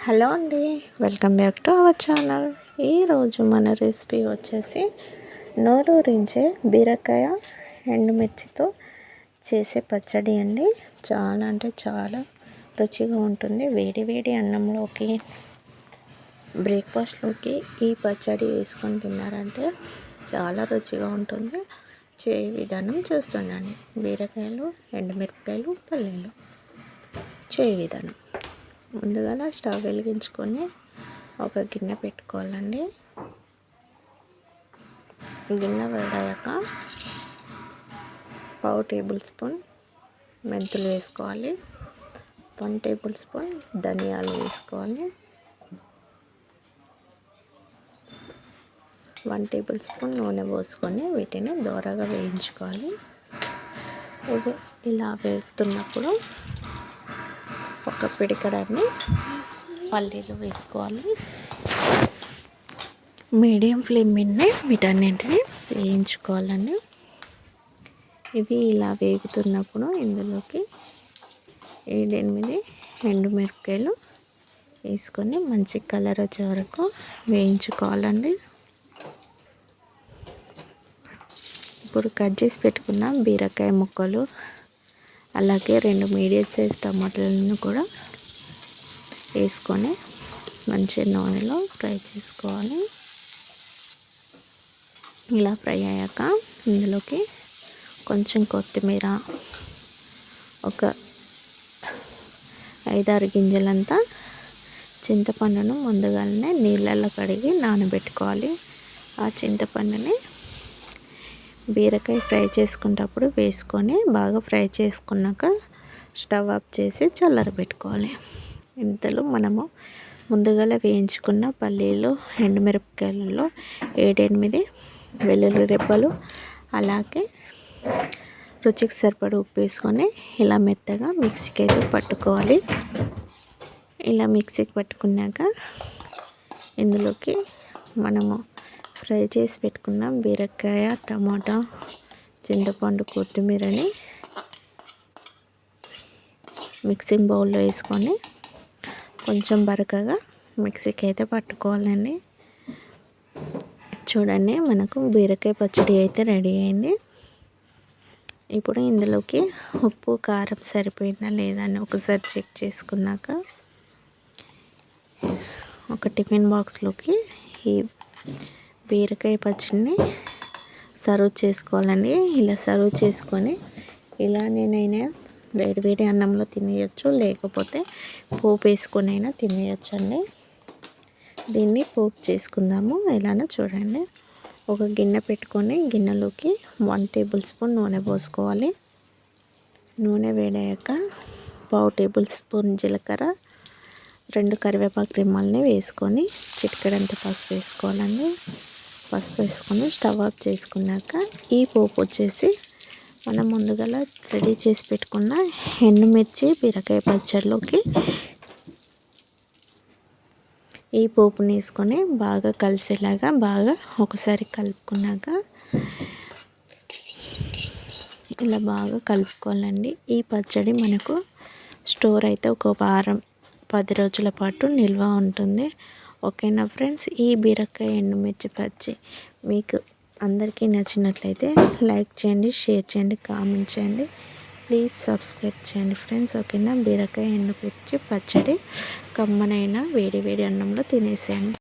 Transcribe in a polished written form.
Hello అండి, welcome back to our channel. ఈరోజు మన రెసిపీ వచ్చేసి నోరూరించే బీరకాయ ఎండుమిర్చితో చేసే పచ్చడి అండి. చాలా అంటే చాలా రుచిగా ఉంటుంది. వేడి వేడి అన్నంలోకి, బ్రేక్ఫాస్ట్లోకి ఈ పచ్చడి వేసుకొని తిన్నారంటే చాలా రుచిగా ఉంటుంది. చేయ విధానం చూస్తుండండి. బీరకాయలు, ఎండుమిరపకాయలు, పల్లీలు. చేయ విధానం: ముందుగా స్టవ్ వెలిగించుకొని ఒక గిన్నె పెట్టుకోవాలండి. గిన్నె వేడయ్యాక పావు టేబుల్ స్పూన్ మెంతులు వేసుకోవాలి. 1 టేబుల్ స్పూన్ ధనియాలు వేసుకోవాలి. 1 టేబుల్ స్పూన్ నూనె పోసుకొని వీటిని దోరగా వేయించుకోవాలి. ఇది ఇలా వేస్తున్నప్పుడు ఒక పిడికడాన్ని పల్లీలు వేసుకోవాలి. మీడియం ఫ్లేమ్ మీదనే వీటన్నింటిని వేయించుకోవాలండి. ఇవి ఇలా వేగుతున్నప్పుడు ఇందులోకి 7-8 ఎండుమిరపకాయలు వేసుకొని మంచి కలర్ వచ్చే వరకు వేయించుకోవాలండి. ఇప్పుడు కట్ చేసి పెట్టుకున్న బీరకాయ ముక్కలు, అలాగే 2 మీడియం సైజ్ టమాటాలను కూడా వేసుకొని మంచి నూనెలో ఫ్రై చేసుకోవాలి. ఇలా ఫ్రై అయ్యాక ఇందులోకి కొంచెం కొత్తిమీర, ఒక 5-6 గింజలంతా చింతపండును ముందుగానే నీళ్ళల్లో కడిగి నానబెట్టుకోవాలి. ఆ చింతపండుని బీరకాయ ఫ్రై చేసుకునేటప్పుడు వేసుకొని బాగా ఫ్రై చేసుకున్నాక స్టవ్ ఆఫ్ చేసి చల్లారబెట్టుకోవాలి. ఇంతలో మనము ముందుగా వేయించుకున్న పల్లీలు, ఎండుమిరపకాయలలో 7-8 వెల్లుల్లి రెబ్బలు, అలాగే రుచికి సరిపడా ఉప్పు వేసుకొని ఇలా మెత్తగా మిక్సీకి అయితే పట్టుకోవాలి. ఇలా మిక్సీకి పట్టుకున్నాక ఇందులోకి మనము ఫ్రై చేసి పెట్టుకున్న బీరకాయ, టమాటా, చింతపండు, కొత్తిమీరని మిక్సింగ్ బౌల్లో వేసుకొని కొంచెం బరకగా మిక్సీకి అయితే పట్టుకోవాలండి. చూడండి, మనకు బీరకాయ పచ్చడి అయితే రెడీ అయింది. ఇప్పుడు ఇందులోకి ఉప్పు, కారం సరిపోయిందా లేదా అని ఒకసారి చెక్ చేసుకున్నాక ఒక టిఫిన్ బాక్స్లోకి ఈ బీరకాయ పచ్చడిని సర్వ్ చేసుకోవాలండి. ఇలా సర్వ్ చేసుకొని ఇలా నేనైనా వేడి అన్నంలో తినేయచ్చు, లేకపోతే పోపు వేసుకొని అయినా తినేయచ్చు అండి. దీన్ని పోపు చేసుకుందాము. ఎలానో చూడండి. ఒక గిన్నె పెట్టుకొని గిన్నెలోకి 1 టేబుల్ స్పూన్ నూనె పోసుకోవాలి. నూనె వేడయ్యాక పావు టేబుల్ స్పూన్ జీలకర్ర, 2 కరివేపాకు రెమ్మల్ని వేసుకొని చిటికెడంత పసుపు వేసుకోవాలండి. పసుపు వేసుకొని స్టవ్ ఆఫ్ చేసుకున్నాక ఈ పోపు వచ్చేసి మనం ముందుగా రెడీ చేసి పెట్టుకున్న ఎండుమిర్చి బీరకాయ పచ్చడిలోకి ఈ పోపుని వేసుకొని బాగా కలిసేలాగా బాగా ఒకసారి కలుపుకున్నాక ఇలా బాగా కలుపుకోవాలండి. ఈ పచ్చడి మనకు స్టోర్ అయితే ఒక వారం 10 రోజుల పాటు నిల్వ ఉంటుంది. ఓకేనా ఫ్రెండ్స్, ఈ బీరకాయ ఎండుమిర్చి పచ్చడి మీకు అందరికీ నచ్చినట్లయితే లైక్ చేయండి, షేర్ చేయండి, కామెంట్ చేయండి. ప్లీజ్ సబ్స్క్రైబ్ చేయండి ఫ్రెండ్స్. ఓకేనా. బీరకాయ ఎండుమిర్చి పచ్చడి కమ్మనైన వేడి అన్నంలో తినేసేయండి.